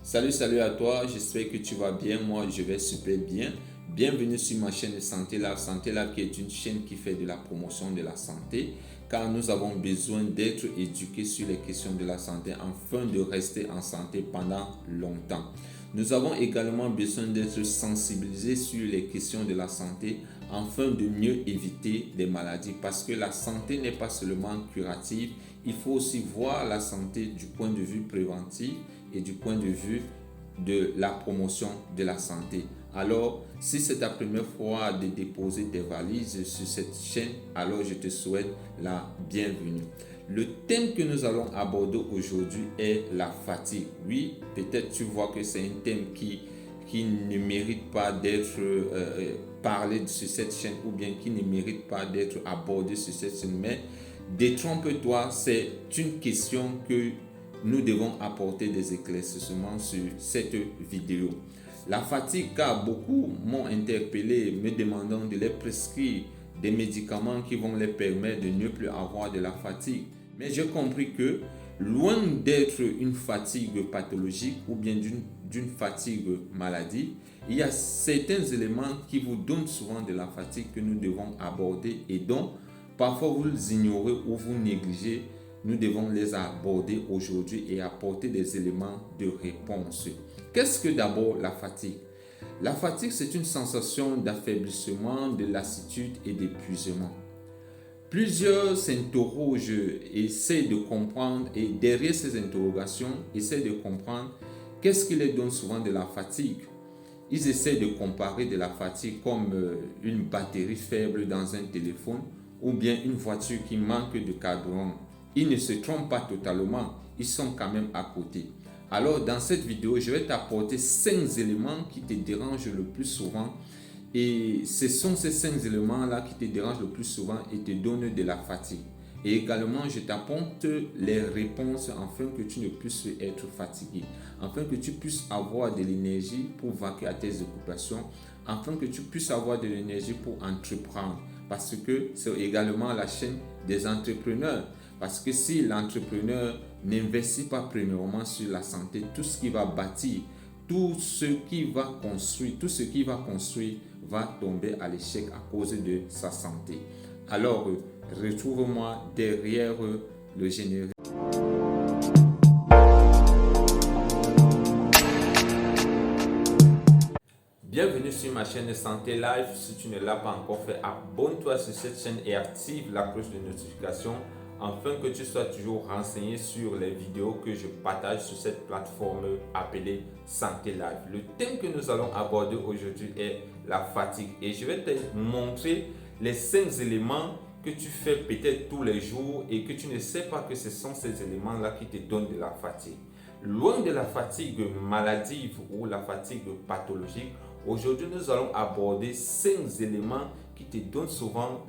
Salut à toi, j'espère que tu vas bien, moi je vais super bien. Bienvenue sur ma chaîne Santé Lab. Santé Lab qui est une chaîne qui fait de la promotion de la santé car nous avons besoin d'être éduqués sur les questions de la santé afin de rester en santé pendant longtemps. Nous avons également besoin d'être sensibilisés sur les questions de la santé afin de mieux éviter des maladies parce que la santé n'est pas seulement curative, il faut aussi voir la santé du point de vue préventif et du point de vue de la promotion de la santé. Alors, si c'est ta première fois de déposer tes valises sur cette chaîne, alors je te souhaite la bienvenue. Le thème que nous allons aborder aujourd'hui est la fatigue. Oui, peut-être tu vois que c'est un thème qui ne mérite pas d'être parlé sur cette chaîne ou bien qui ne mérite pas d'être abordé sur cette chaîne. Mais détrompe-toi, c'est une question que nous devons apporter des éclaircissements sur cette vidéo. La fatigue, car beaucoup m'ont interpellé me demandant de les prescrire des médicaments qui vont les permettre de ne plus avoir de la fatigue. Mais j'ai compris que loin d'être une fatigue pathologique ou bien d'une fatigue maladie, il y a certains éléments qui vous donnent souvent de la fatigue que nous devons aborder et dont parfois vous ignorez ou vous négligez. Nous devons les aborder aujourd'hui et apporter des éléments de réponse. Qu'est-ce que d'abord la fatigue? La fatigue, c'est une sensation d'affaiblissement, de lassitude et d'épuisement. Plusieurs s'interrogent, essaient de comprendre et derrière ces interrogations, essaient de comprendre qu'est-ce qui les donne souvent de la fatigue. Ils essaient de comparer de la fatigue comme une batterie faible dans un téléphone ou bien une voiture qui manque de carburant. Ils ne se trompent pas totalement, ils sont quand même à côté. Alors dans cette vidéo, je vais t'apporter 5 éléments qui te dérangent le plus souvent. Et ce sont ces 5 éléments-là qui te dérangent le plus souvent et te donnent de la fatigue. Et également, je t'apporte les réponses afin que tu ne puisses être fatigué, afin que tu puisses avoir de l'énergie pour vaquer à tes occupations, afin que tu puisses avoir de l'énergie pour entreprendre. Parce que c'est également la chaîne des entrepreneurs. Parce que si l'entrepreneur n'investit pas premièrement sur la santé, tout ce qu'il va bâtir, tout ce qu'il va construire va tomber à l'échec à cause de sa santé. Alors, retrouve-moi derrière le générique. Bienvenue sur ma chaîne Santé Live. Si tu ne l'as pas encore fait, abonne-toi sur cette chaîne et active la cloche de notification afin que tu sois toujours renseigné sur les vidéos que je partage sur cette plateforme appelée Santé Live. Le thème que nous allons aborder aujourd'hui est la fatigue et je vais te montrer les 5 éléments que tu fais peut-être tous les jours et que tu ne sais pas que ce sont ces éléments-là qui te donnent de la fatigue. Loin de la fatigue maladive ou la fatigue pathologique, aujourd'hui nous allons aborder 5 éléments qui te donnent souvent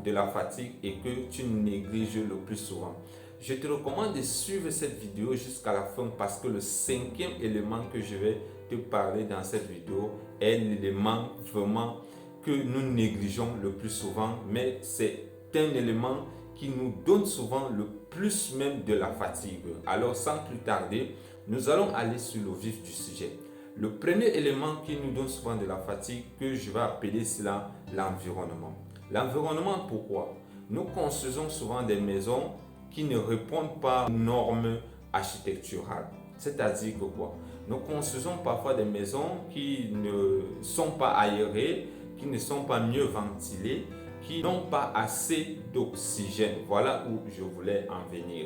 de la fatigue et que tu négliges le plus souvent. Je te recommande de suivre cette vidéo jusqu'à la fin parce que le 5e élément que je vais te parler dans cette vidéo est l'élément vraiment que nous négligeons le plus souvent, mais c'est un élément qui nous donne souvent le plus même de la fatigue. Alors sans plus tarder, nous allons aller sur le vif du sujet. Le premier élément qui nous donne souvent de la fatigue, que je vais appeler cela l'environnement. L'environnement, pourquoi? Nous construisons souvent des maisons qui ne répondent pas aux normes architecturales. C'est-à-dire que quoi? Nous construisons parfois des maisons qui ne sont pas aérées, qui ne sont pas mieux ventilées, qui n'ont pas assez d'oxygène. Voilà où je voulais en venir.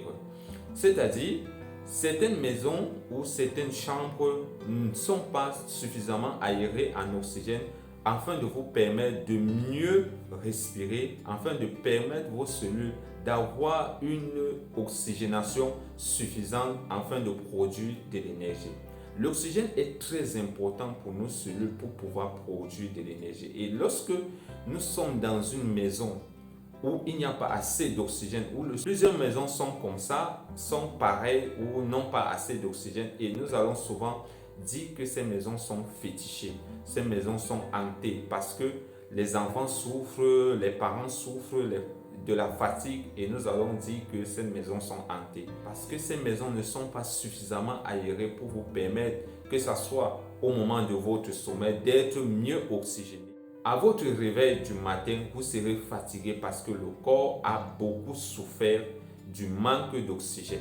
C'est-à-dire, certaines maisons ou certaines chambres ne sont pas suffisamment aérées en oxygène afin de vous permettre de mieux respirer, afin de permettre vos cellules d'avoir une oxygénation suffisante afin de produire de l'énergie. L'oxygène est très important pour nos cellules pour pouvoir produire de l'énergie. Et lorsque nous sommes dans une maison où il n'y a pas assez d'oxygène, où plusieurs maisons sont comme ça, sont pareilles ou n'ont pas assez d'oxygène, et nous allons souvent dire que ces maisons sont fétichées, ces maisons sont hantées parce que les enfants souffrent, les parents souffrent, de la fatigue et nous allons dire que ces maisons sont hantées. Parce que ces maisons ne sont pas suffisamment aérées pour vous permettre, que ce soit au moment de votre sommeil, d'être mieux oxygéné. À votre réveil du matin, vous serez fatigué parce que le corps a beaucoup souffert du manque d'oxygène.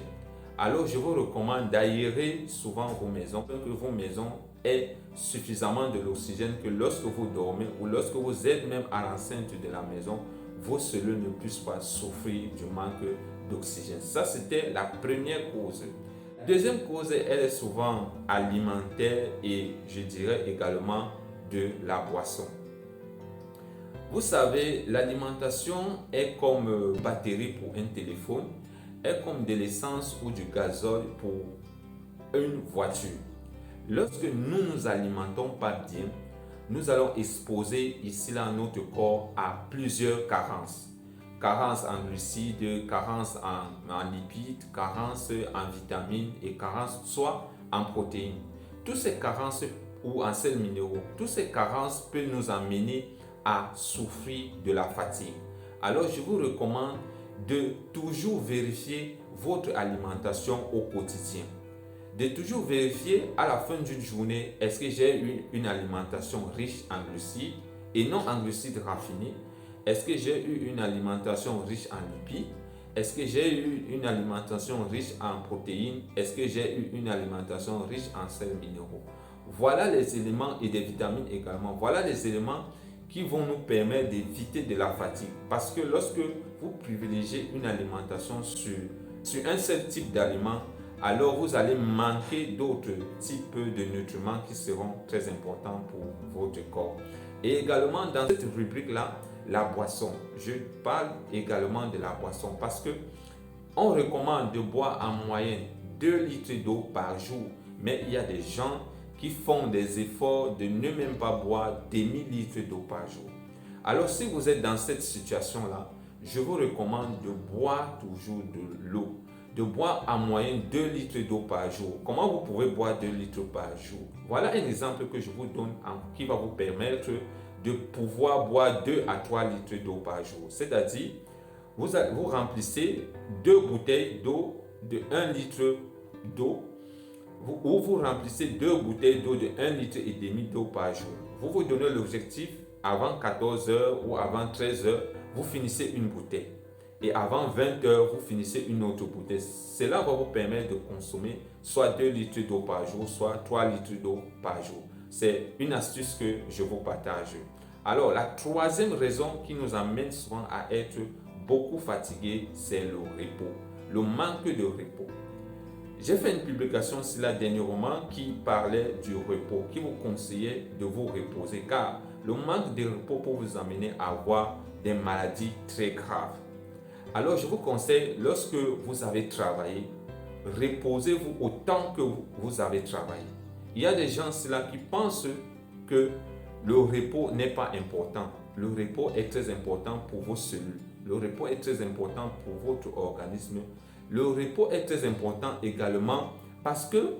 Alors, je vous recommande d'aérer souvent vos maisons, pour que vos maisons aient suffisamment de l'oxygène, que lorsque vous dormez ou lorsque vous êtes même à l'enceinte de la maison, vos cellules ne puissent pas souffrir du manque d'oxygène. Ça, c'était la première cause. La deuxième cause, elle est souvent alimentaire et je dirais également de la boisson. Vous savez, l'alimentation est comme batterie pour un téléphone, est comme de l'essence ou du gazole pour une voiture. Lorsque nous ne nous alimentons pas bien, nous allons exposer ici là notre corps à plusieurs carences. Carence en glucides, carence en lipides, carence en vitamines et carence soit en protéines. Toutes ces carences ou en sels minéraux, toutes ces carences peuvent nous amener à souffrir de la fatigue. Alors je vous recommande de toujours vérifier votre alimentation au quotidien. De toujours vérifier à la fin d'une journée, est-ce que j'ai eu une alimentation riche en glucides et non en glucides raffinés? Est-ce que j'ai eu une alimentation riche en lipides? Est-ce que j'ai eu une alimentation riche en protéines? Est-ce que j'ai eu une alimentation riche en sels minéraux? Voilà les éléments et des vitamines également. Voilà les éléments qui vont nous permettre d'éviter de la fatigue. Parce que lorsque vous privilégiez une alimentation sur un seul type d'aliment, alors vous allez manquer d'autres types de nutriments qui seront très importants pour votre corps. Et également dans cette rubrique-là, la boisson. Je parle également de la boisson parce que on recommande de boire en moyenne 2 litres d'eau par jour. Mais il y a des gens qui font des efforts de ne même pas boire demi-litre d'eau par jour. Alors si vous êtes dans cette situation-là, je vous recommande de boire toujours de l'eau, de boire en moyenne 2 litres d'eau par jour. Comment vous pouvez boire 2 litres par jour? Voilà un exemple que je vous donne qui va vous permettre de pouvoir boire 2 à 3 litres d'eau par jour. C'est-à-dire, vous remplissez 2 bouteilles d'eau de 1 litre d'eau ou vous remplissez 2 bouteilles d'eau de 1 litre et demi d'eau par jour. Vous vous donnez l'objectif, avant 14 heures ou avant 13 heures, vous finissez une bouteille. Et avant 20 heures, vous finissez une autre bouteille. Cela va vous permettre de consommer soit 2 litres d'eau par jour, soit 3 litres d'eau par jour. C'est une astuce que je vous partage. Alors, la troisième raison qui nous amène souvent à être beaucoup fatigué, c'est le repos, le manque de repos. J'ai fait une publication sur là dernièrement qui parlait du repos, qui vous conseillait de vous reposer car le manque de repos peut vous amener à avoir des maladies très graves. Alors je vous conseille, lorsque vous avez travaillé, reposez-vous autant que vous avez travaillé. Il y a des gens là qui pensent que le repos n'est pas important. Le repos est très important pour vos cellules. Le repos est très important pour votre organisme. Le repos est très important également parce que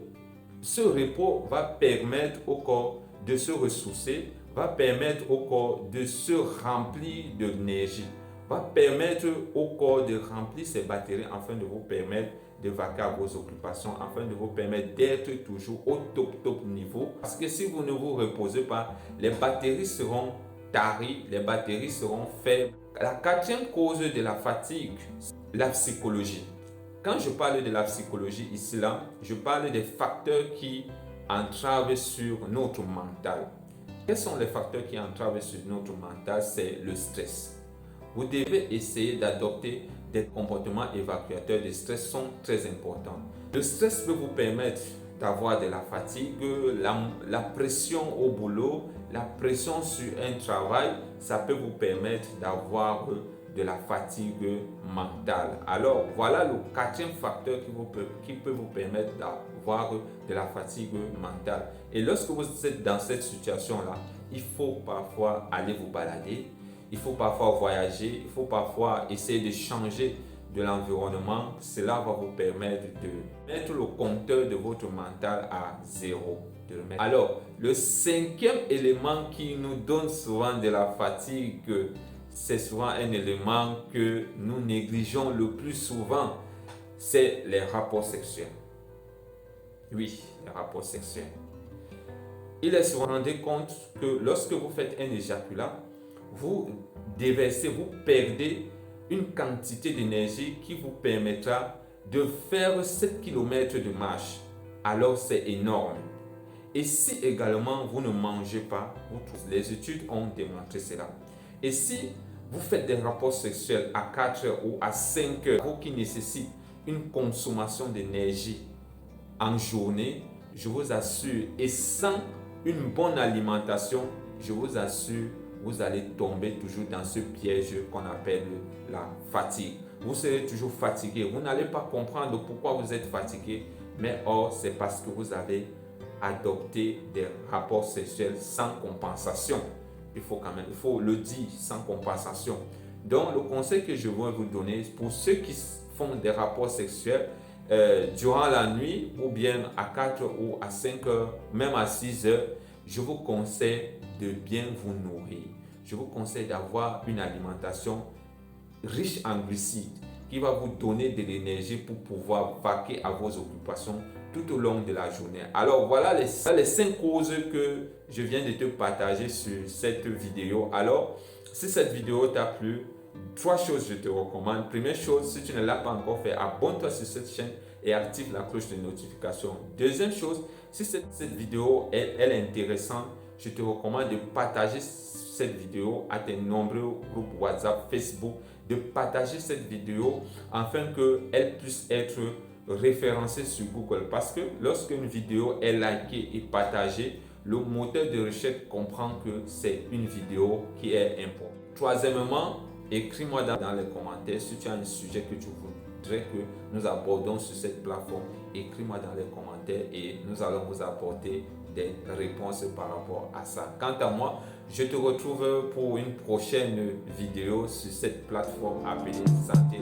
ce repos va permettre au corps de se ressourcer, va permettre au corps de se remplir d'énergie, va permettre au corps de remplir ses batteries afin de vous permettre de vaquer à vos occupations, afin de vous permettre d'être toujours au top niveau. Parce que si vous ne vous reposez pas, les batteries seront taries, les batteries seront faibles. La quatrième cause de la fatigue, la psychologie. Quand je parle de la psychologie ici là, je parle des facteurs qui entravent sur notre mental. Quels sont les facteurs qui entravent sur notre mental? C'est le stress. Vous devez essayer d'adopter des comportements évacuateurs. Les stress sont très importants. Le stress peut vous permettre d'avoir de la fatigue, la pression au boulot, la pression sur un travail, ça peut vous permettre d'avoir de la fatigue mentale. Alors voilà le quatrième facteur qui peut vous permettre d'avoir de la fatigue mentale. Et lorsque vous êtes dans cette situation-là, il faut parfois aller vous balader, il faut parfois voyager, il faut parfois essayer de changer de l'environnement. Cela va vous permettre de mettre le compteur de votre mental à zéro. Alors, le cinquième élément qui nous donne souvent de la fatigue, c'est souvent un élément que nous négligeons le plus souvent, c'est les rapports sexuels. Oui, les rapports sexuels. Il est souvent rendu compte que lorsque vous faites un éjaculat, vous déversez, vous perdez une quantité d'énergie qui vous permettra de faire 7 km de marche. Alors c'est énorme. Et si également vous ne mangez pas, les études ont démontré cela. Et si vous faites des rapports sexuels à 4 heures ou à 5 heures, vous qui nécessitent une consommation d'énergie en journée, je vous assure, et sans une bonne alimentation, je vous assure, vous allez tomber toujours dans ce piège qu'on appelle la fatigue. Vous serez toujours fatigué. Vous n'allez pas comprendre pourquoi vous êtes fatigué, mais or, c'est parce que vous avez adopté des rapports sexuels sans compensation. Il faut le dire, sans compensation. Donc, le conseil que je veux vous donner, pour ceux qui font des rapports sexuels durant la nuit, ou bien à 4 ou à 5 heures, même à 6 heures, je vous conseille de bien vous nourrir. Je vous conseille d'avoir une alimentation riche en glucides qui va vous donner de l'énergie pour pouvoir vaquer à vos occupations tout au long de la journée. Alors voilà les 5 causes que je viens de te partager sur cette vidéo. Alors, si cette vidéo t'a plu, 3 choses je te recommande. Première chose, si tu ne l'as pas encore fait, abonne-toi sur cette chaîne et active la cloche de notification. Deuxième chose, si cette vidéo elle est intéressante, je te recommande de partager cette vidéo à tes nombreux groupes WhatsApp, Facebook, de partager cette vidéo afin qu'elle puisse être référencée sur Google. Parce que lorsqu'une vidéo est likée et partagée, le moteur de recherche comprend que c'est une vidéo qui est importante. Troisièmement, écris-moi dans les commentaires si tu as un sujet que tu voudrais que nous abordons sur cette plateforme. Écris-moi dans les commentaires et nous allons vous apporter des réponses par rapport à ça. Quant à moi, je te retrouve pour une prochaine vidéo sur cette plateforme appelée Santé.